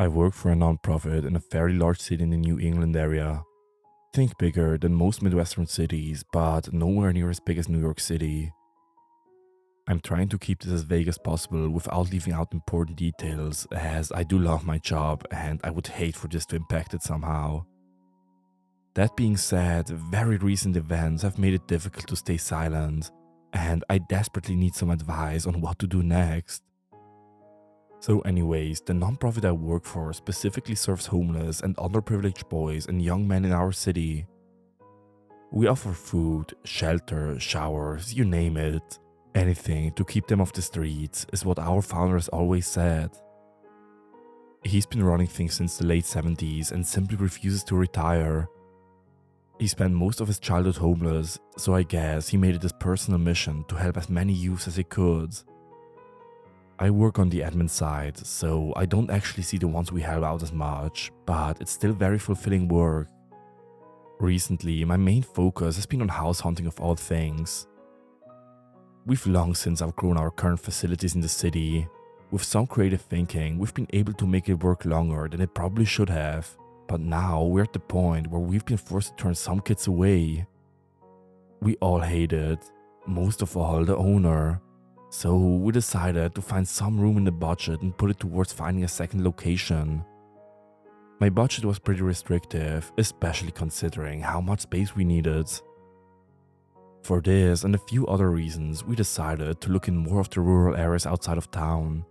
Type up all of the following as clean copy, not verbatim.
I work for a non-profit in a fairly large city in the New England area. Think bigger than most Midwestern cities, but nowhere near as big as New York City. I'm trying to keep this as vague as possible without leaving out important details, as I do love my job and I would hate for this to impact it somehow. That being said, very recent events have made it difficult to stay silent, and I desperately need some advice on what to do next. So anyways, the nonprofit I work for specifically serves homeless and underprivileged boys and young men in our city. We offer food, shelter, showers, you name it. Anything to keep them off the streets is what our founder has always said. He's been running things since the late 70s and simply refuses to retire. He spent most of his childhood homeless, so I guess he made it his personal mission to help as many youths as he could. I work on the admin side, so I don't actually see the ones we help out as much, but it's still very fulfilling work. Recently, my main focus has been on house hunting of all things. We've long since outgrown our current facilities in the city. With some creative thinking, we've been able to make it work longer than it probably should have, but now we're at the point where we've been forced to turn some kids away. We all hate it, most of all the owner. So we decided to find some room in the budget and put it towards finding a second location. My budget was pretty restrictive, especially considering how much space we needed. For this and a few other reasons, we decided to look in more of the rural areas outside of town.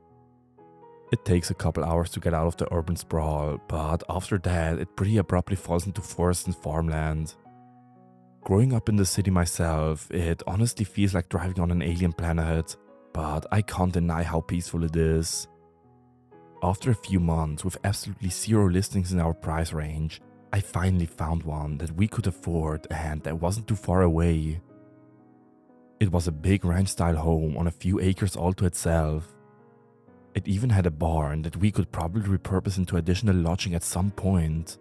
It takes a couple hours to get out of the urban sprawl, but after that it pretty abruptly falls into forest and farmland. Growing up in the city myself, it honestly feels like driving on an alien planet, but I can't deny how peaceful it is. After a few months with absolutely zero listings in our price range, I finally found one that we could afford and that wasn't too far away. It was a big ranch-style home on a few acres all to itself. It even had a barn that we could probably repurpose into additional lodging at some point.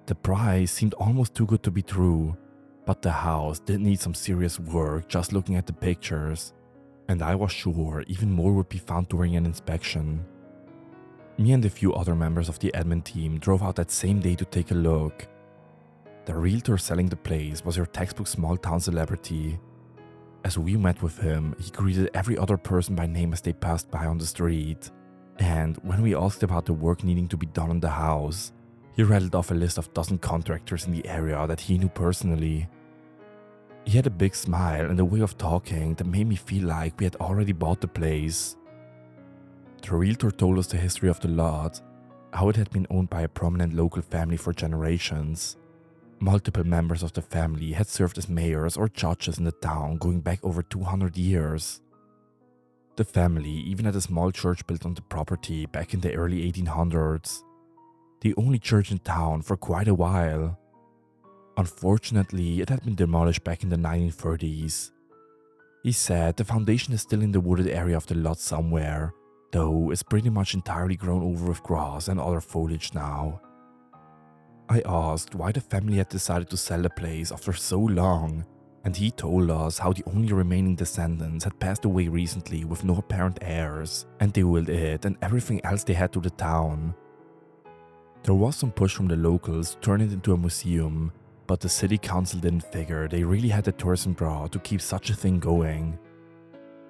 The price seemed almost too good to be true, but the house did need some serious work just looking at the pictures, and I was sure even more would be found during an inspection. Me and a few other members of the admin team drove out that same day to take a look. The realtor selling the place was your textbook small town celebrity. As we met with him, he greeted every other person by name as they passed by on the street, and when we asked about the work needing to be done on the house, he rattled off a list of dozen contractors in the area that he knew personally. He had a big smile and a way of talking that made me feel like we had already bought the place. The realtor told us the history of the lot, how it had been owned by a prominent local family for generations. Multiple members of the family had served as mayors or judges in the town going back over 200 years. The family even had a small church built on the property back in the early 1800s. The only church in town for quite a while. Unfortunately, it had been demolished back in the 1930s. He said the foundation is still in the wooded area of the lot somewhere, though it's pretty much entirely grown over with grass and other foliage now. I asked why the family had decided to sell the place after so long, and he told us how the only remaining descendants had passed away recently with no apparent heirs, and they willed it and everything else they had to the town. There was some push from the locals to turn it into a museum, but the city council didn't figure they really had the tourism draw to keep such a thing going.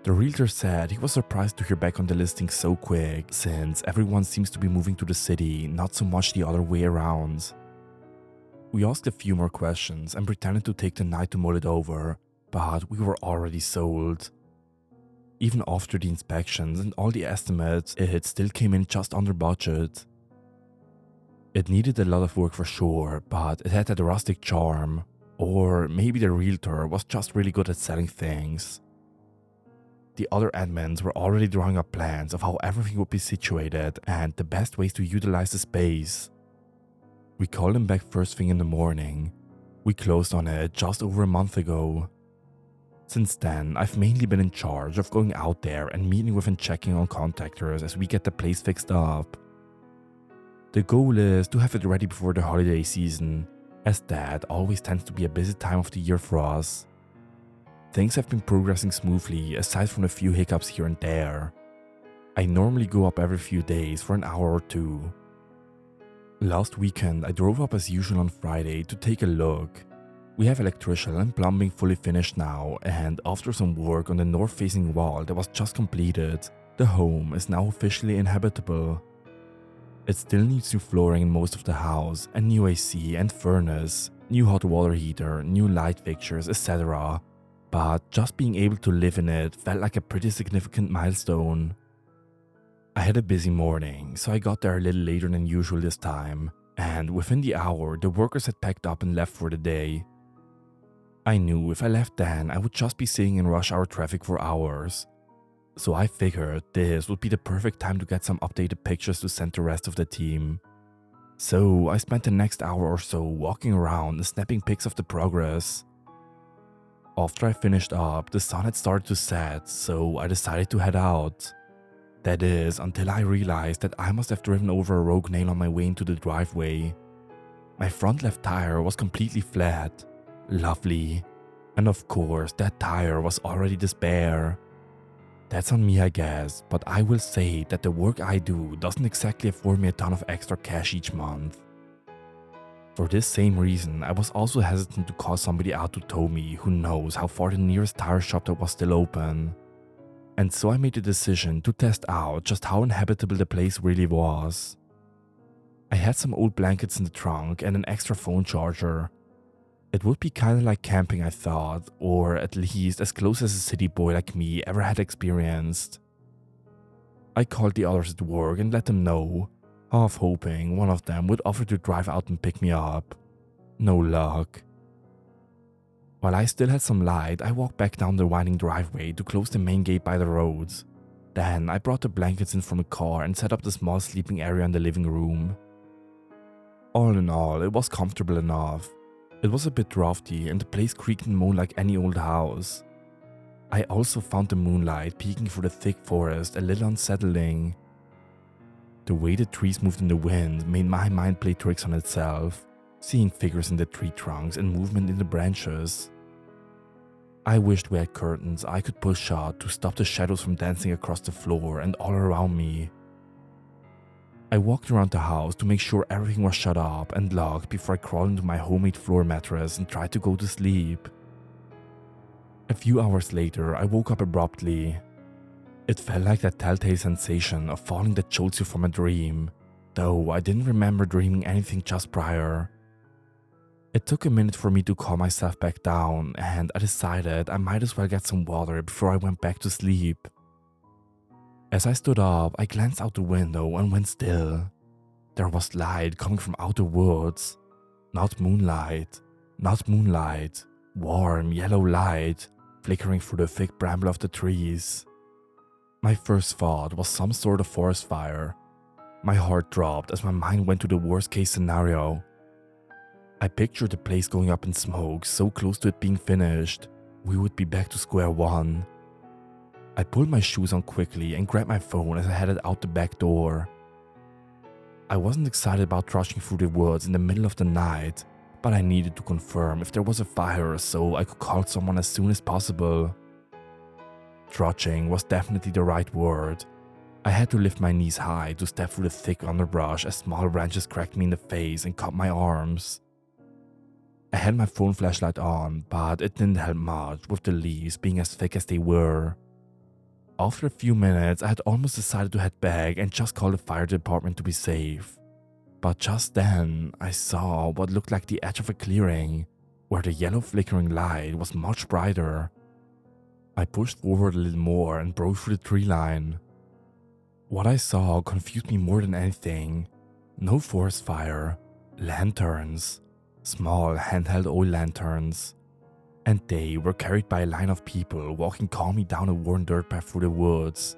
The realtor said he was surprised to hear back on the listing so quick, since everyone seems to be moving to the city, not so much the other way around. We asked a few more questions and pretended to take the night to mull it over, but we were already sold. Even after the inspections and all the estimates, it still came in just under budget. It needed a lot of work for sure, but it had that rustic charm, or maybe the realtor was just really good at selling things. The other admins were already drawing up plans of how everything would be situated and the best ways to utilize the space. We called him back first thing in the morning. We closed on it just over a month ago. Since then, I've mainly been in charge of going out there and meeting with and checking on contractors as we get the place fixed up. The goal is to have it ready before the holiday season, as that always tends to be a busy time of the year for us. Things have been progressing smoothly aside from a few hiccups here and there. I normally go up every few days for an hour or two, Last weekend, I drove up as usual on Friday to take a look. We have electrical and plumbing fully finished now, and after some work on the north-facing wall that was just completed, the home is now officially inhabitable. It still needs new flooring in most of the house, a new AC and furnace, new hot water heater, new light fixtures, etc. But just being able to live in it felt like a pretty significant milestone. I had a busy morning, so I got there a little later than usual this time, and within the hour, the workers had packed up and left for the day. I knew if I left then, I would just be sitting in rush hour traffic for hours. So I figured this would be the perfect time to get some updated pictures to send the rest of the team. So I spent the next hour or so walking around and snapping pics of the progress. After I finished up, the sun had started to set, so I decided to head out. That is, until I realized that I must have driven over a rogue nail on my way into the driveway. My front left tire was completely flat. Lovely. And of course, that tire was already the spare. That's on me, I guess, but I will say that the work I do doesn't exactly afford me a ton of extra cash each month. For this same reason, I was also hesitant to call somebody out to tow me who knows how far the nearest tire shop that was still open. And so I made the decision to test out just how inhabitable the place really was. I had some old blankets in the trunk and an extra phone charger. It would be kinda like camping, I thought, or at least as close as a city boy like me ever had experienced. I called the others at work and let them know, half hoping one of them would offer to drive out and pick me up. No luck. While I still had some light, I walked back down the winding driveway to close the main gate by the road. Then I brought the blankets in from the car and set up the small sleeping area in the living room. All in all, it was comfortable enough. It was a bit drafty and the place creaked and moaned like any old house. I also found the moonlight peeking through the thick forest a little unsettling. The way the trees moved in the wind made my mind play tricks on itself, seeing figures in the tree trunks and movement in the branches. I wished we had curtains I could pull shut to stop the shadows from dancing across the floor and all around me. I walked around the house to make sure everything was shut up and locked before I crawled into my homemade floor mattress and tried to go to sleep. A few hours later, I woke up abruptly. It felt like that telltale sensation of falling that jolts you from a dream, though I didn't remember dreaming anything just prior. It took a minute for me to calm myself back down, and I decided I might as well get some water before I went back to sleep. As I stood up, I glanced out the window and went still. There was light coming from out the woods. Not moonlight. Not moonlight. Warm, yellow light, flickering through the thick bramble of the trees. My first thought was some sort of forest fire. My heart dropped as my mind went to the worst case scenario. I pictured the place going up in smoke, so close to it being finished. We would be back to square one. I pulled my shoes on quickly and grabbed my phone as I headed out the back door. I wasn't excited about rushing through the woods in the middle of the night, but I needed to confirm if there was a fire so I could call someone as soon as possible. Trudging was definitely the right word. I had to lift my knees high to step through the thick underbrush as small branches cracked me in the face and caught my arms. I had my phone flashlight on, but it didn't help much with the leaves being as thick as they were. After a few minutes, I had almost decided to head back and just call the fire department to be safe. But just then, I saw what looked like the edge of a clearing, where the yellow flickering light was much brighter. I pushed forward a little more and broke through the tree line. What I saw confused me more than anything. No forest fire, lanterns. Small handheld oil lanterns, and they were carried by a line of people walking calmly down a worn dirt path through the woods.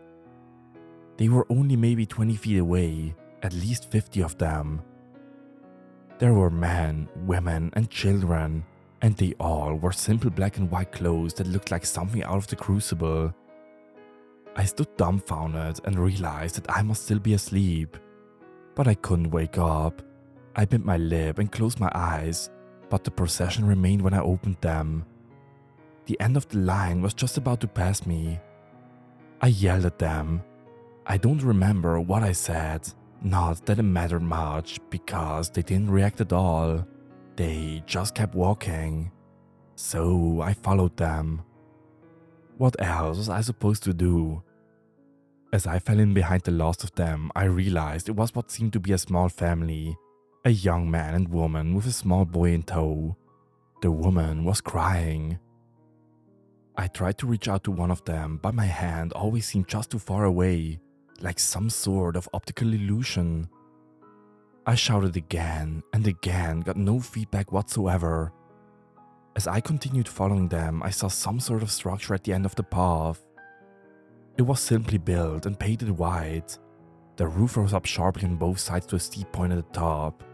They were only maybe 20 feet away, at least 50 of them. There were men, women, and children, and they all wore simple black and white clothes that looked like something out of the Crucible. I stood dumbfounded and realized that I must still be asleep, but I couldn't wake up. I bit my lip and closed my eyes, but the procession remained when I opened them. The end of the line was just about to pass me. I yelled at them. I don't remember what I said. Not that it mattered much, because they didn't react at all. They just kept walking. So I followed them. What else was I supposed to do? As I fell in behind the last of them, I realized it was what seemed to be a small family. A young man and woman with a small boy in tow. The woman was crying. I tried to reach out to one of them, but my hand always seemed just too far away, like some sort of optical illusion. I shouted again and again, got no feedback whatsoever. As I continued following them, I saw some sort of structure at the end of the path. It was simply built and painted white. The roof rose up sharply on both sides to a steep point at the top.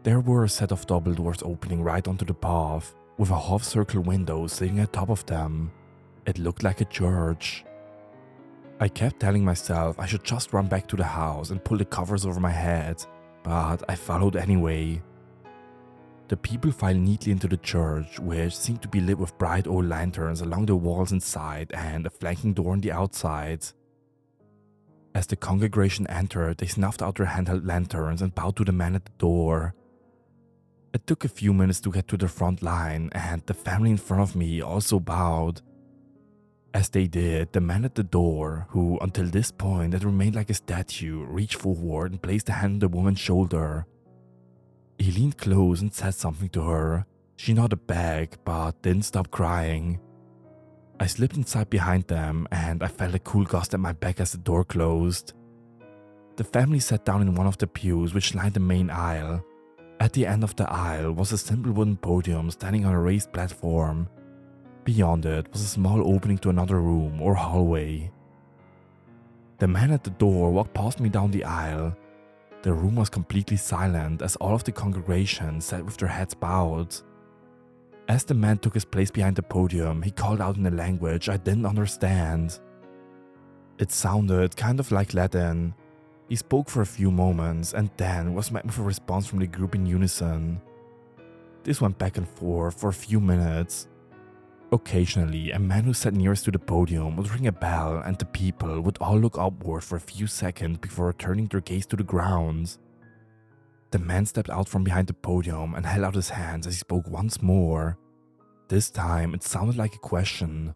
There were a set of double doors opening right onto the path, with a half-circle window sitting at top of them. It looked like a church. I kept telling myself I should just run back to the house and pull the covers over my head, but I followed anyway. The people filed neatly into the church, which seemed to be lit with bright old lanterns along the walls inside and a flanking door on the outside. As the congregation entered, they snuffed out their handheld lanterns and bowed to the man at the door. It took a few minutes to get to the front line, and the family in front of me also bowed. As they did, the man at the door, who until this point had remained like a statue, reached forward and placed a hand on the woman's shoulder. He leaned close and said something to her. She nodded back, but didn't stop crying. I slipped inside behind them, and I felt a cool gust at my back as the door closed. The family sat down in one of the pews which lined the main aisle. At the end of the aisle was a simple wooden podium standing on a raised platform. Beyond it was a small opening to another room or hallway. The man at the door walked past me down the aisle. The room was completely silent as all of the congregation sat with their heads bowed. As the man took his place behind the podium, he called out in a language I didn't understand. It sounded kind of like Latin. He spoke for a few moments and then was met with a response from the group in unison. This went back and forth for a few minutes. Occasionally, a man who sat nearest to the podium would ring a bell and the people would all look upward for a few seconds before returning their gaze to the ground. The man stepped out from behind the podium and held out his hands as he spoke once more. This time, it sounded like a question.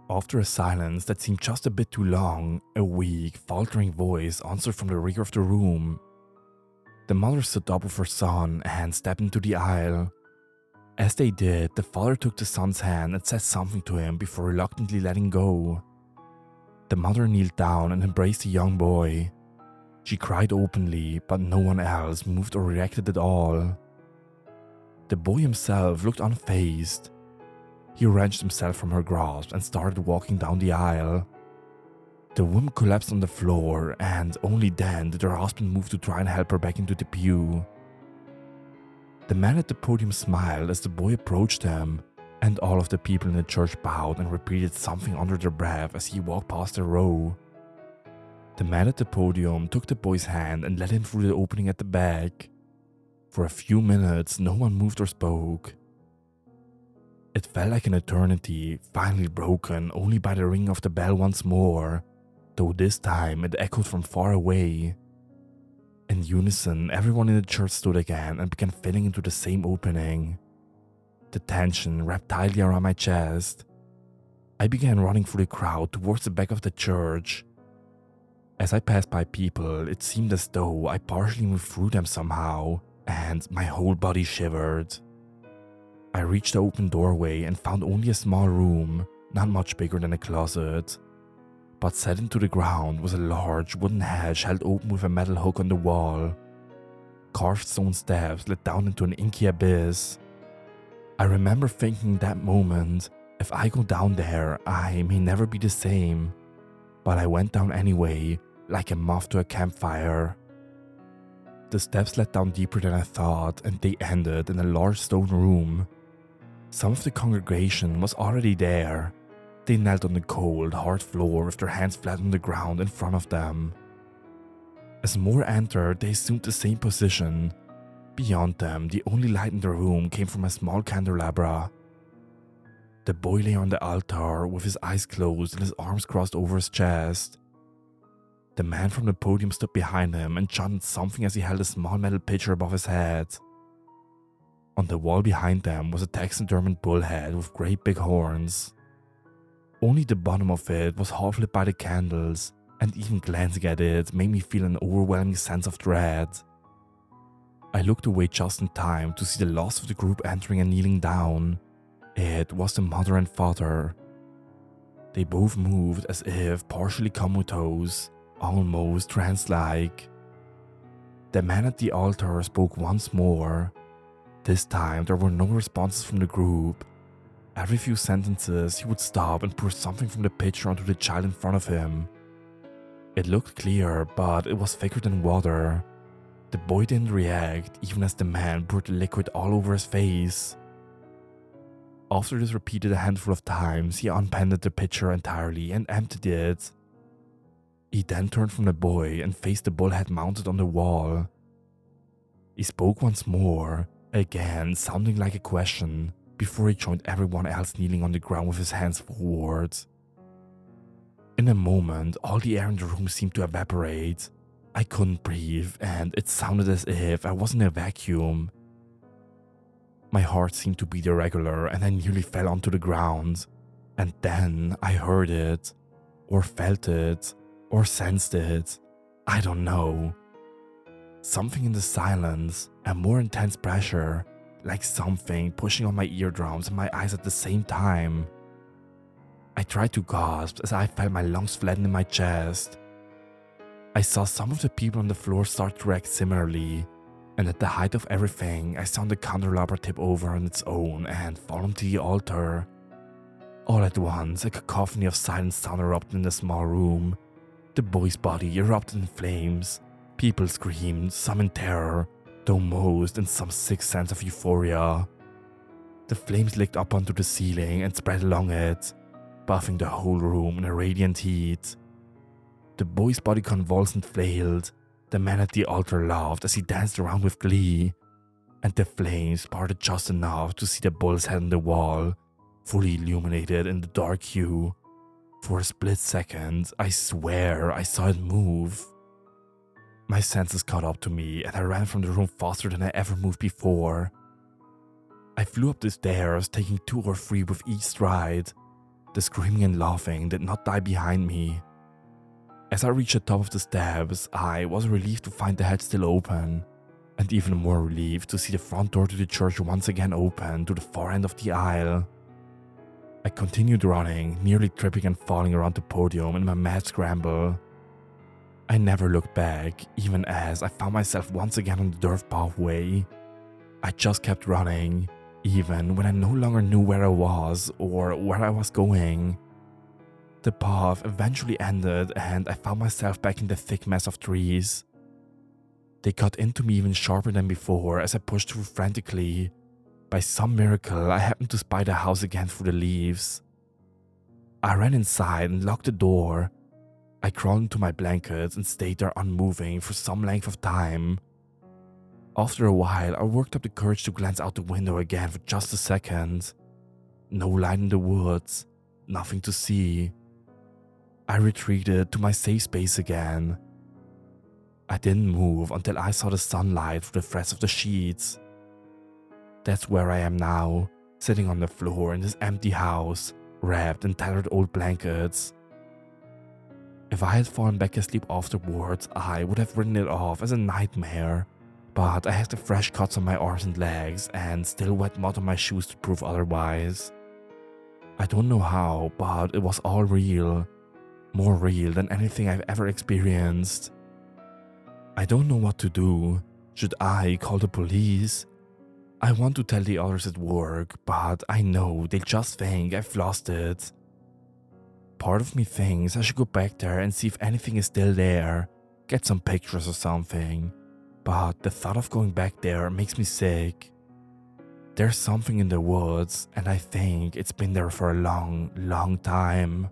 After a silence that seemed just a bit too long, a weak, faltering voice answered from the rear of the room. The mother stood up with her son and stepped into the aisle. As they did, the father took the son's hand and said something to him before reluctantly letting go. The mother kneeled down and embraced the young boy. She cried openly, but no one else moved or reacted at all. The boy himself looked unfazed. He wrenched himself from her grasp and started walking down the aisle. The woman collapsed on the floor, and only then did her husband move to try and help her back into the pew. The man at the podium smiled as the boy approached him, and all of the people in the church bowed and repeated something under their breath as he walked past the row. The man at the podium took the boy's hand and led him through the opening at the back. For a few minutes, no one moved or spoke. It felt like an eternity, finally broken only by the ringing of the bell once more, though this time it echoed from far away. In unison, everyone in the church stood again and began filling into the same opening. The tension wrapped tightly around my chest. I began running through the crowd towards the back of the church. As I passed by people, it seemed as though I partially moved through them somehow, and my whole body shivered. I reached the open doorway and found only a small room, not much bigger than a closet. But set into the ground was a large wooden hatch held open with a metal hook on the wall. Carved stone steps led down into an inky abyss. I remember thinking in that moment, if I go down there, I may never be the same. But I went down anyway, like a moth to a campfire. The steps led down deeper than I thought, and they ended in a large stone room. Some of the congregation was already there. They knelt on the cold, hard floor with their hands flat on the ground in front of them. As more entered, they assumed the same position. Beyond them, the only light in the room came from a small candelabra. The boy lay on the altar with his eyes closed and his arms crossed over his chest. The man from the podium stood behind him and chanted something as he held a small metal pitcher above his head. On the wall behind them was a taxidermied bullhead with great big horns. Only the bottom of it was half lit by the candles, and even glancing at it made me feel an overwhelming sense of dread. I looked away just in time to see the last of the group entering and kneeling down. It was the mother and father. They both moved as if partially comatose, almost trance-like. The man at the altar spoke once more. This time there were no responses from the group. Every few sentences he would stop and pour something from the pitcher onto the child in front of him. It looked clear, but it was thicker than water. The boy didn't react, even as the man poured the liquid all over his face. After this repeated a handful of times, he unpended the pitcher entirely and emptied it. He then turned from the boy and faced the bullhead mounted on the wall. He spoke once more, again sounding like a question, before he joined everyone else kneeling on the ground with his hands forward. In a moment, all the air in the room seemed to evaporate. I couldn't breathe, and it sounded as if I was in a vacuum. My heart seemed to beat irregular, and I nearly fell onto the ground. And then I heard it, or felt it, or sensed it. I don't know. Something in the silence, a more intense pressure, like something pushing on my eardrums and my eyes at the same time. I tried to gasp as I felt my lungs flatten in my chest. I saw some of the people on the floor start to react similarly, and at the height of everything, I saw the candelabra tip over on its own and fall onto the altar. All at once, a cacophony of silent sound erupted in the small room. The boy's body erupted in flames. People screamed, some in terror, though most in some sick sense of euphoria. The flames licked up onto the ceiling and spread along it, buffing the whole room in a radiant heat. The boy's body convulsed and flailed. The man at the altar laughed as he danced around with glee, and the flames parted just enough to see the bull's head on the wall, fully illuminated in the dark hue. For a split second, I swear I saw it move. My senses caught up to me, and I ran from the room faster than I ever moved before. I flew up the stairs, taking 2 or 3 with each stride. The screaming and laughing did not die behind me. As I reached the top of the steps, I was relieved to find the hatch still open, and even more relieved to see the front door to the church once again open to the far end of the aisle. I continued running, nearly tripping and falling around the podium in my mad scramble. I never looked back, even as I found myself once again on the dirt pathway. I just kept running, even when I no longer knew where I was or where I was going. The path eventually ended, and I found myself back in the thick mass of trees. They cut into me even sharper than before as I pushed through frantically. By some miracle, I happened to spy the house again through the leaves. I ran inside and locked the door. I crawled into my blankets and stayed there unmoving for some length of time. After a while, I worked up the courage to glance out the window again for just a second. No light in the woods, nothing to see. I retreated to my safe space again. I didn't move until I saw the sunlight through the threads of the sheets. That's where I am now, sitting on the floor in this empty house, wrapped in tattered old blankets. If I had fallen back asleep afterwards, I would have written it off as a nightmare, but I had the fresh cuts on my arms and legs and still wet mud on my shoes to prove otherwise. I don't know how, but it was all real. More real than anything I've ever experienced. I don't know what to do. Should I call the police? I want to tell the others at work, but I know they'll just think I've lost it. Part of me thinks I should go back there and see if anything is still there, get some pictures or something, but the thought of going back there makes me sick. There's something in the woods, and I think it's been there for a long, long time.